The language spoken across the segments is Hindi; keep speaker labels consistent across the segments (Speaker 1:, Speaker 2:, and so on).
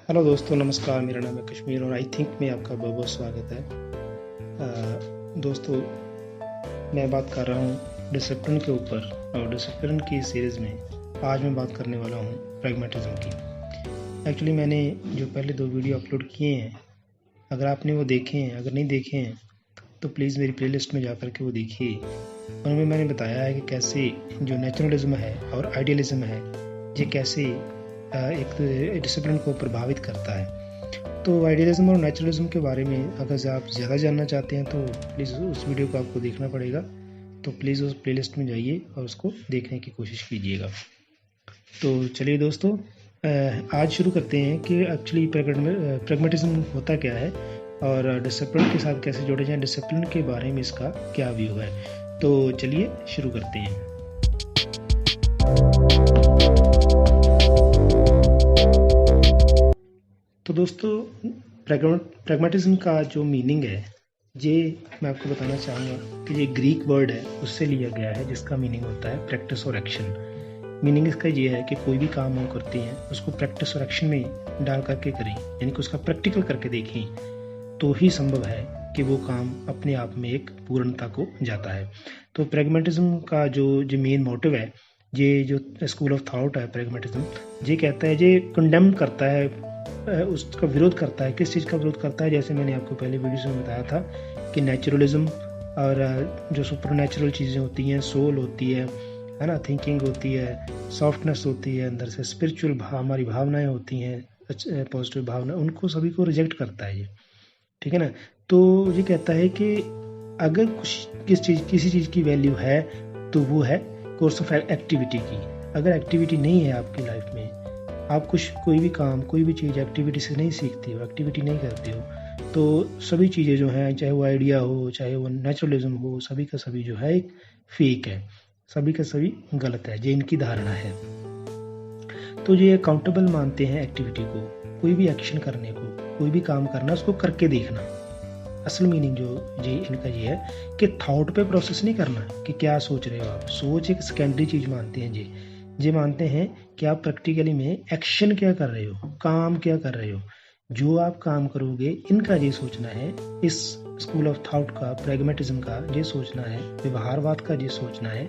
Speaker 1: हेलो दोस्तों, नमस्कार। मेरा नाम है कश्मीर और आई थिंक में आपका बहुत बहुत स्वागत है। दोस्तों, मैं बात कर रहा हूँ डिसिप्लिन के ऊपर और डिसिप्लिन की सीरीज़ में आज मैं बात करने वाला हूँ प्रैग्मेटिज्म की। एक्चुअली मैंने जो पहले 2 वीडियो अपलोड किए हैं, अगर आपने वो देखे हैं, अगर नहीं देखे हैं तो प्लीज़ मेरी प्लेलिस्ट में जा कर के वो देखिए। उनमें मैंने बताया है कि कैसे जो नेचुरलिज्म है और आइडियलिज्म है ये कैसे एक डिसिप्लिन को प्रभावित करता है। तो आइडियलिज्म और नेचुरलिज्म के बारे में अगर आप ज़्यादा जानना चाहते हैं तो प्लीज़ उस वीडियो को आपको देखना पड़ेगा। तो प्लीज़ उस प्लेलिस्ट में जाइए और उसको देखने की कोशिश कीजिएगा। तो चलिए दोस्तों, आज शुरू करते हैं कि एक्चुअली प्रैग्मेटिज्म होता क्या है और डिसिप्लिन के साथ कैसे जोड़े जाएं, डिसिप्लिन के बारे में इसका क्या व्यू है। तो चलिए शुरू करते हैं। तो दोस्तों, प्रैग्मेटिज्म का जो मीनिंग है ये मैं आपको बताना चाहूँगा कि ये ग्रीक वर्ड है, उससे लिया गया है, जिसका मीनिंग होता है प्रैक्टिस और एक्शन। मीनिंग इसका ये है कि कोई भी काम हम करते हैं उसको प्रैक्टिस और एक्शन में डाल करके करें, यानी कि उसका प्रैक्टिकल करके देखें तो ही संभव है कि वो काम अपने आप में एक पूर्णता को जाता है। तो प्रैग्मेटिज्म का जो मेन मोटिव है, ये जो स्कूल ऑफ थॉट है प्रैग्मेटिज्म, ये कहता है, ये कंडेम करता है, उसका विरोध करता है। किस चीज़ का विरोध करता है? जैसे मैंने आपको पहले वीडियो में बताया था कि नेचुरलिज्म और जो सुपर नेचुरल चीज़ें होती हैं, सोल होती है ना, थिंकिंग होती है, सॉफ्टनेस होती है, अंदर से स्पिरिचुअल हमारी भावनाएं होती हैं, पॉजिटिव भावना, उनको सभी को रिजेक्ट करता है ये, ठीक है ना। तो ये कहता है कि अगर किसी चीज़ की वैल्यू है तो वो है कोर्स ऑफ एक्टिविटी की। अगर एक्टिविटी नहीं है आपकी लाइफ में, आप कोई भी काम, कोई भी चीज़ एक्टिविटी से नहीं सीखते हो, एक्टिविटी नहीं करते हो, तो सभी चीज़ें जो हैं, चाहे वो आइडिया हो, चाहे वो नेचुरलिज्म हो, सभी का सभी जो है एक फेक है, सभी का सभी गलत है, ये इनकी धारणा है। तो ये अकाउंटेबल मानते हैं एक्टिविटी को, कोई भी एक्शन करने को, कोई भी काम करना, उसको करके देखना। असल मीनिंग जो इनका ये है कि थॉट पे प्रोसेस नहीं करना कि क्या सोच रहे हो आप। सोच एक सेकेंडरी चीज़ मानते हैं ये मानते हैं कि आप प्रैक्टिकली में एक्शन क्या कर रहे हो, काम क्या कर रहे हो, जो आप काम करोगे, इनका ये सोचना है। इस स्कूल ऑफ थॉट का, प्रैग्मेटिज्म का ये सोचना है, व्यवहारवाद का ये सोचना है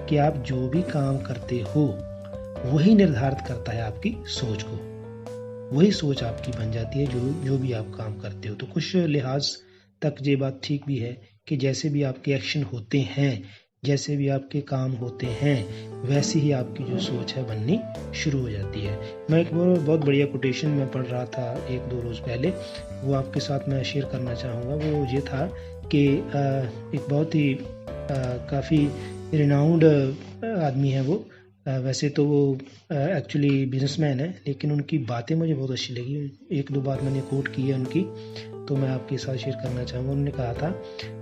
Speaker 1: कि आप जो भी काम करते हो वही निर्धारित करता है आपकी सोच को, वही सोच आपकी बन जाती है जो भी आप काम करते हो। तो कुछ लिहाज तक ये बात ठीक भी है कि जैसे भी आपके एक्शन होते हैं, जैसे भी आपके काम होते हैं, वैसे ही आपकी जो सोच है बननी शुरू हो जाती है। मैं एक बहुत बढ़िया कोटेशन में पढ़ रहा था 1-2 रोज़ पहले, वो आपके साथ मैं शेयर करना चाहूँगा। वो ये था कि एक बहुत ही काफ़ी रिनाउंड आदमी है वो, वैसे तो वो एक्चुअली बिजनेसमैन है, लेकिन उनकी बातें मुझे बहुत अच्छी लगी। 1-2 बात मैंने कोट की है उनकी, तो मैं आपके साथ शेयर करना चाहूँगा। उन्होंने कहा था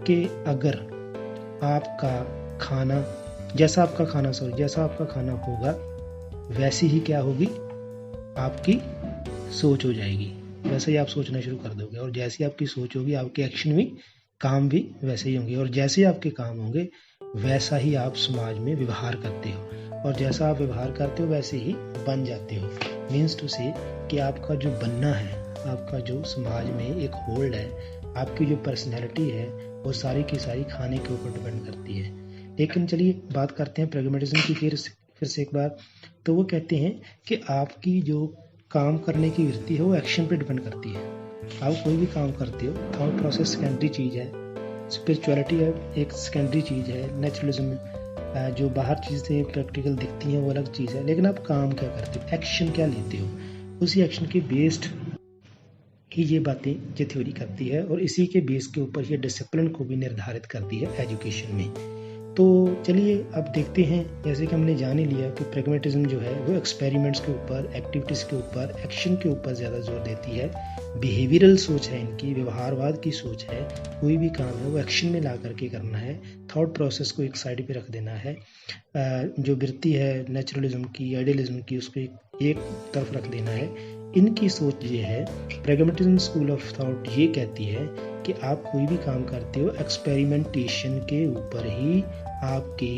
Speaker 1: कि अगर आपका खाना जैसा आपका खाना होगा, वैसी ही क्या होगी, आपकी सोच हो जाएगी। वैसे ही आप सोचना शुरू कर दोगे, और जैसी आपकी सोच होगी, आपके एक्शन भी, काम भी वैसे ही होंगे, और जैसे आपके काम होंगे वैसा ही आप समाज में व्यवहार करते हो, और जैसा आप व्यवहार करते हो वैसे ही बन जाते हो। मीन्स टू से कि आपका जो बनना है, आपका जो समाज में एक होल्ड है, आपकी जो पर्सनैलिटी है, वो सारी की सारी खाने के ऊपर डिपेंड करती है। लेकिन चलिए बात करते हैं प्रैग्मेटिज्म की फिर से एक बार। तो वो कहते हैं कि आपकी जो काम करने की वृत्ति है वो एक्शन पे डिपेंड करती है। आप कोई भी काम करते हो, थॉट प्रोसेस सेकेंडरी चीज़ है, स्पिरिचुअलिटी है एक सेकेंडरी चीज़ है, नेचुरलिज्म जो बाहर चीज़ें प्रैक्टिकल दिखती हैं वो अलग चीज़ है, लेकिन आप काम क्या करते हो, एक्शन क्या लेते हो, उसी एक्शन के बेस्ड ही ये बातें ये थ्योरी करती है, और इसी के बेस के ऊपर ये डिसिप्लिन को भी निर्धारित करती है एजुकेशन में। तो चलिए अब देखते हैं, जैसे कि हमने जान ही लिया कि प्रैग्मेटिज्म जो है वो एक्सपेरिमेंट्स के ऊपर, एक्टिविटीज़ के ऊपर, एक्शन के ऊपर ज़्यादा जोर देती है। बिहेवियरल सोच है इनकी, व्यवहारवाद की सोच है, कोई भी काम है वो एक्शन में ला करके करना है, थॉट प्रोसेस को एक साइड पे रख देना है, जो वृत्ति है नेचुरलिज्म की, आइडियलिज्म की, उसको एक तरफ रख देना है। इनकी सोच ये है, प्रैग्मेटिज्म स्कूल ऑफ थॉट ये कहती है कि आप कोई भी काम करते हो, एक्सपेरिमेंटेशन के ऊपर ही आपके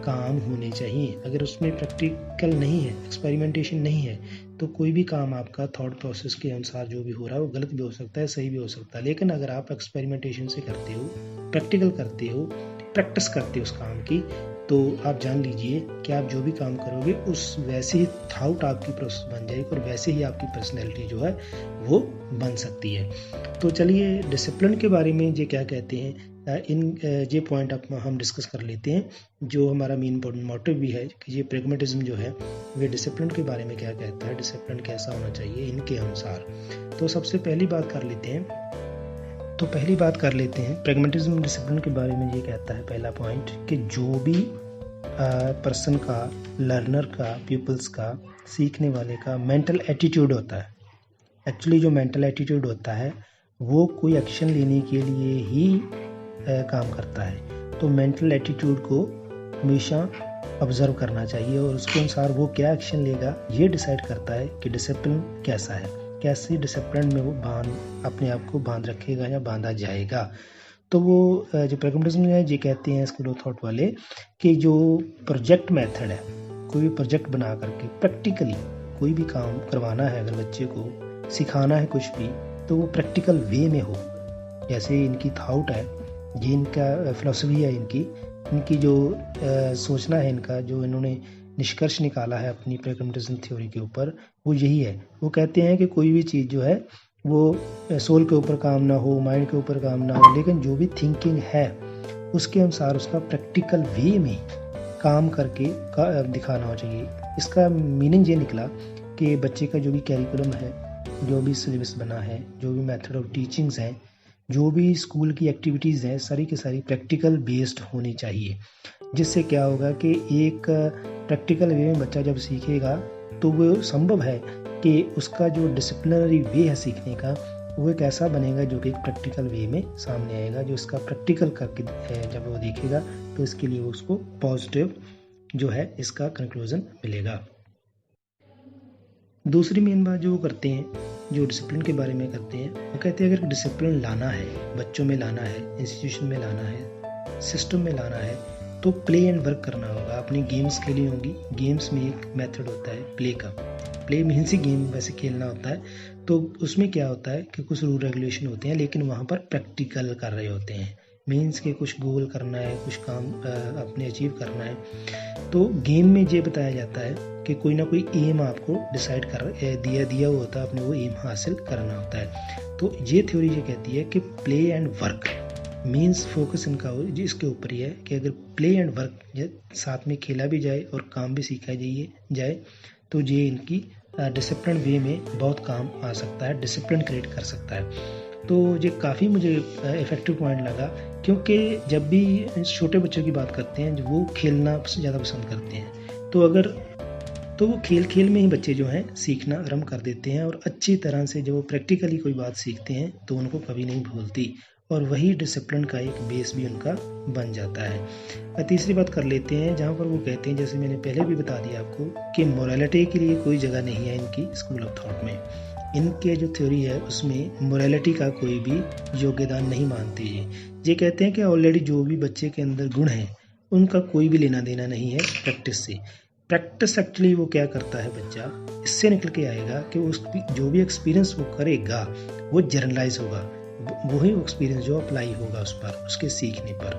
Speaker 1: काम होने चाहिए। अगर उसमें प्रैक्टिकल नहीं है, एक्सपेरिमेंटेशन नहीं है, तो कोई भी काम आपका थॉट प्रोसेस के अनुसार जो भी हो रहा है वो गलत भी हो सकता है, सही भी हो सकता है। लेकिन अगर आप एक्सपेरिमेंटेशन से करते हो, प्रैक्टिकल करते हो, प्रैक्टिस करते हो उस काम की, तो आप जान लीजिए कि आप जो भी काम करोगे उस वैसे ही थॉट आपकी प्रोसेस बन जाएगी और वैसे ही आपकी पर्सनैलिटी जो है वो बन सकती है। तो चलिए डिसिप्लिन के बारे में ये क्या कहते हैं, ये पॉइंट हम डिस्कस कर लेते हैं, जो हमारा मेन मोटिव भी है कि ये प्रैग्मेटिज्म जो है वे डिसिप्लिन के बारे में क्या कहता है, डिसिप्लिन कैसा होना चाहिए इनके अनुसार। तो सबसे पहली बात कर लेते हैं प्रैग्मेटिज्म डिसिप्लिन के बारे में। ये कहता है पहला पॉइंट कि जो भी पर्सन का, लर्नर का, पीपल्स का, सीखने वाले का मेंटल एटीट्यूड होता है, एक्चुअली जो मेंटल एटीट्यूड होता है वो कोई एक्शन लेने के लिए ही काम करता है। तो मेंटल एटीट्यूड को हमेशा ऑब्जर्व करना चाहिए और उसके अनुसार वो क्या एक्शन लेगा ये डिसाइड करता है कि डिसिप्लिन कैसा है, कैसे डिसिप्लिन में वो अपने आप को बांध रखेगा या बांधा जाएगा। तो वो जो प्रैग्मेटिज्म है ये कहते हैं स्कूल ऑफ थॉट वाले कि जो प्रोजेक्ट मेथड है, कोई भी प्रोजेक्ट बना करके प्रैक्टिकली कोई भी काम करवाना है, अगर बच्चे को सिखाना है कुछ भी, तो वो प्रैक्टिकल वे में हो। जैसे इनकी थॉट है, ये इनका फिलॉसफी है, इनकी जो सोचना है, इनका जो इन्होंने निष्कर्ष निकाला है अपनी प्रैग्मेटिज्म थ्योरी के ऊपर, वो यही है। वो कहते हैं कि कोई भी चीज़ जो है वो सोल के ऊपर काम ना हो, माइंड के ऊपर काम ना हो, लेकिन जो भी थिंकिंग है उसके अनुसार उसका प्रैक्टिकल वे में काम करके दिखाना हो चाहिए। इसका मीनिंग ये निकला कि बच्चे का जो भी कैरिकुलम है, जो भी सिलेबस बना है, जो भी मेथड ऑफ टीचिंग्स हैं, जो भी स्कूल की एक्टिविटीज़ हैं, सारी की सारी प्रैक्टिकल बेस्ड होनी चाहिए। जिससे क्या होगा कि एक प्रैक्टिकल वे में बच्चा जब सीखेगा तो वो संभव है कि उसका जो डिसिप्लिनरी वे है सीखने का वो एक ऐसा बनेगा जो कि एक प्रैक्टिकल वे में सामने आएगा, जो इसका प्रैक्टिकल करके जब वो देखेगा तो इसके लिए उसको पॉजिटिव जो है इसका कंक्लूजन मिलेगा। दूसरी मेन बात जो वो करते हैं, जो डिसिप्लिन के बारे में करते हैं, वो कहते हैं अगर डिसिप्लिन लाना है, बच्चों में लाना है, इंस्टीट्यूशन में लाना है, सिस्टम में लाना है, तो प्ले एंड वर्क करना होगा। अपनी गेम्स खेली होंगी, गेम्स में एक मेथड होता है प्ले का, प्ले मीन्स ही गेम वैसे खेलना होता है। तो उसमें क्या होता है कि कुछ रूल रेगुलेशन होते हैं, लेकिन वहाँ पर प्रैक्टिकल कर रहे होते हैं, मीन्स के कुछ गोल करना है, कुछ काम अपने अचीव करना है। तो गेम में ये बताया जाता है कि कोई ना कोई एम आपको डिसाइड कर दिया हुआ होता है, अपने वो एम हासिल करना होता है। तो ये थ्योरी ये कहती है कि play and work means focus इनका इसके ऊपर ही है कि अगर प्ले एंड वर्क साथ में खेला भी जाए और काम भी सीखा जाए तो ये इनकी डिसिप्लिन वे में बहुत काम आ सकता है, डिसिप्लिन क्रिएट कर सकता है। तो ये काफ़ी मुझे इफ़ेक्टिव पॉइंट लगा, क्योंकि जब भी छोटे बच्चों की बात करते हैं जो वो खेलना ज़्यादा पसंद करते हैं, तो वो खेल में ही बच्चे जो हैं सीखना आरम्भ कर देते हैं और अच्छी तरह से जब वो प्रैक्टिकली कोई बात सीखते हैं तो उनको कभी नहीं भूलती, और वही डिसिप्लिन का एक बेस भी उनका बन जाता है। तीसरी बात कर लेते हैं, जहाँ पर वो कहते हैं, जैसे मैंने पहले भी बता दिया आपको, कि मोरालिटी के लिए कोई जगह नहीं है इनकी स्कूल ऑफ थॉट में। इनके जो थ्योरी है उसमें मोरालिटी का कोई भी योगदान नहीं मानते ये कहते हैं कि ऑलरेडी जो भी बच्चे के अंदर गुण हैं उनका कोई भी लेना देना नहीं है प्रैक्टिस से। प्रैक्टिस एक्चुअली वो क्या करता है, बच्चा इससे निकल के आएगा कि उसकी जो भी एक्सपीरियंस वो करेगा वो जर्नलाइज होगा, वही एक्सपीरियंस जो अप्लाई होगा उस पर, उसके सीखने पर।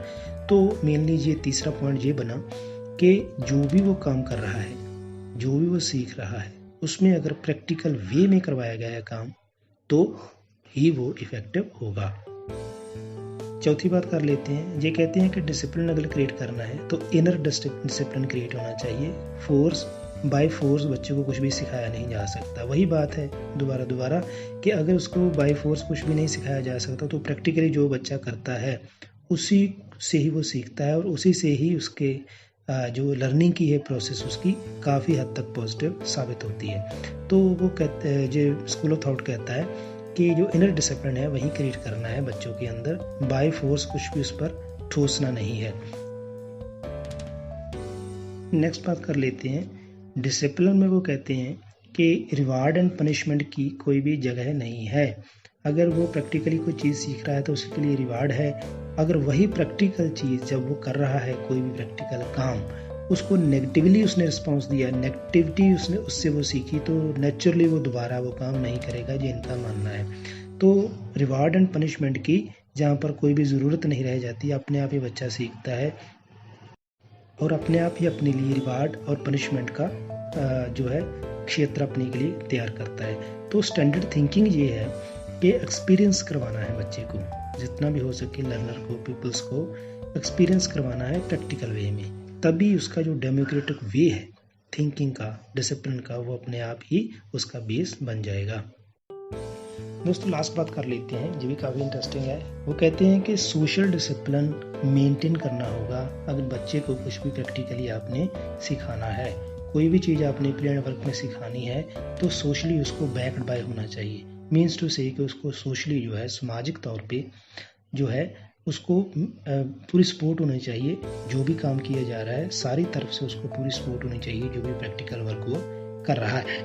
Speaker 1: तो मेनली ये तीसरा पॉइंट ये बना कि जो भी वो काम कर रहा है, जो भी वो सीख रहा है, उसमें अगर प्रैक्टिकल वे में करवाया गया है काम तो ही वो इफेक्टिव होगा। चौथी बात कर लेते हैं, ये कहते हैं कि डिसिप्लिन अगर क्रिएट करना है तो इनर डिसिप्लिन क्रिएट होना चाहिए। बाय फोर्स बच्चों को कुछ भी सिखाया नहीं जा सकता। वही बात है दोबारा कि अगर उसको बाय फोर्स कुछ भी नहीं सिखाया जा सकता तो प्रैक्टिकली जो बच्चा करता है उसी से ही वो सीखता है और उसी से ही उसके जो लर्निंग की है प्रोसेस उसकी काफ़ी हद तक पॉजिटिव साबित होती है। तो वो कहते हैं, जो स्कूल ऑफ थॉट कहता है कि जो इनर डिसिप्लिन है वही क्रिएट करना है बच्चों के अंदर, बाय फोर्स कुछ भी उस पर ठोसना नहीं है। नेक्स्ट बात कर लेते हैं, डिसिप्लिन में वो कहते हैं कि रिवार्ड एंड पनिशमेंट की कोई भी जगह नहीं है। अगर वो प्रैक्टिकली कोई चीज़ सीख रहा है तो उसके लिए रिवार्ड है। अगर वही प्रैक्टिकल चीज़ जब वो कर रहा है, कोई भी प्रैक्टिकल काम, उसको नेगेटिवली उसने रिस्पॉन्स दिया, नेगेटिविटी उससे वो सीखी, तो नेचुरली वो दोबारा वो काम नहीं करेगा, ये इनका मानना है। तो रिवार्ड एंड पनिशमेंट की जहाँ पर कोई भी ज़रूरत नहीं रह जाती, अपने आप ही बच्चा सीखता है और अपने आप ही अपने लिए रिवार्ड और पनिशमेंट का जो है क्षेत्र अपने के लिए तैयार करता है। तो स्टैंडर्ड थिंकिंग ये है कि एक्सपीरियंस करवाना है बच्चे को, जितना भी हो सके लर्नर को, पीपल्स को एक्सपीरियंस करवाना है प्रैक्टिकल वे में, तभी उसका जो डेमोक्रेटिक वे है थिंकिंग का, डिसिप्लिन का, वो अपने आप ही उसका बेस बन जाएगा। दोस्तों लास्ट बात कर लेते हैं, जो भी काफ़ी इंटरेस्टिंग है। वो कहते हैं कि सोशल डिसिप्लिन मेंटेन करना होगा अगर बच्चे को कुछ भी प्रैक्टिकली आपने सिखाना है, कोई भी चीज़ आपने प्लेन वर्क में सिखानी है तो सोशली उसको बैक्ड बाय होना चाहिए। मीन्स टू से कि उसको सोशली जो है सामाजिक तौर पे जो है उसको पूरी सपोर्ट होनी चाहिए। जो भी काम किया जा रहा है सारी तरफ से उसको पूरी सपोर्ट होनी चाहिए, जो भी प्रैक्टिकल वर्क वो कर रहा है।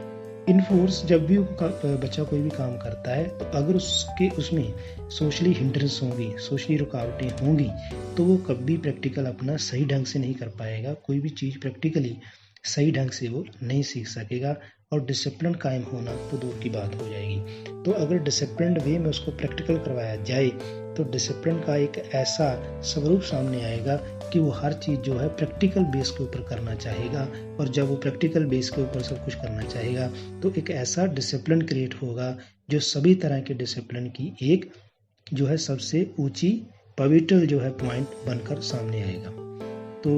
Speaker 1: इन फोर्स जब भी बच्चा कोई भी काम करता है तो अगर उसमें सोशली हिंड्रेंस होंगी, सोशली रुकावटें होंगी, तो वो कभी प्रैक्टिकल अपना सही ढंग से नहीं कर पाएगा, कोई भी चीज़ प्रैक्टिकली सही ढंग से वो नहीं सीख सकेगा और डिसिप्लिन कायम होना तो दूर की बात हो जाएगी। तो अगर डिसिप्लिन वे में उसको प्रैक्टिकल करवाया जाए तो डिसिप्लिन का एक ऐसा स्वरूप सामने आएगा कि वो हर चीज़ जो है प्रैक्टिकल बेस के ऊपर करना चाहेगा, और जब वो प्रैक्टिकल बेस के ऊपर सब कुछ करना चाहेगा तो एक ऐसा डिसिप्लिन क्रिएट होगा जो सभी तरह के डिसिप्लिन की एक जो है सबसे ऊंची पवित्र जो है पॉइंट बनकर सामने आएगा। तो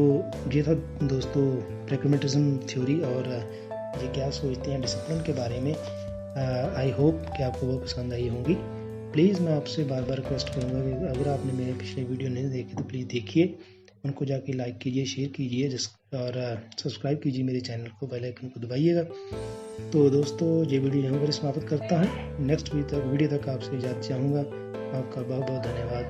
Speaker 1: ये था दोस्तों प्रैग्मेटिज्म थ्योरी और ये क्या सोचते हैं डिसिप्लिन के बारे में। आई होप कि आपको वो पसंद आई होंगी। प्लीज़ मैं आपसे बार बार रिक्वेस्ट करूँगा कि अगर आपने मेरे पिछले वीडियो नहीं देखे तो प्लीज़ देखिए, उनको जाके लाइक कीजिए, शेयर कीजिए और सब्सक्राइब कीजिए मेरे चैनल को, बेल आइकन को दबाइएगा। तो दोस्तों ये वीडियो यहाँ पर समाप्त करता है। नेक्स्ट वीडियो तक आपसे इजाज़त चाहूँगा। आपका बहुत बहुत धन्यवाद।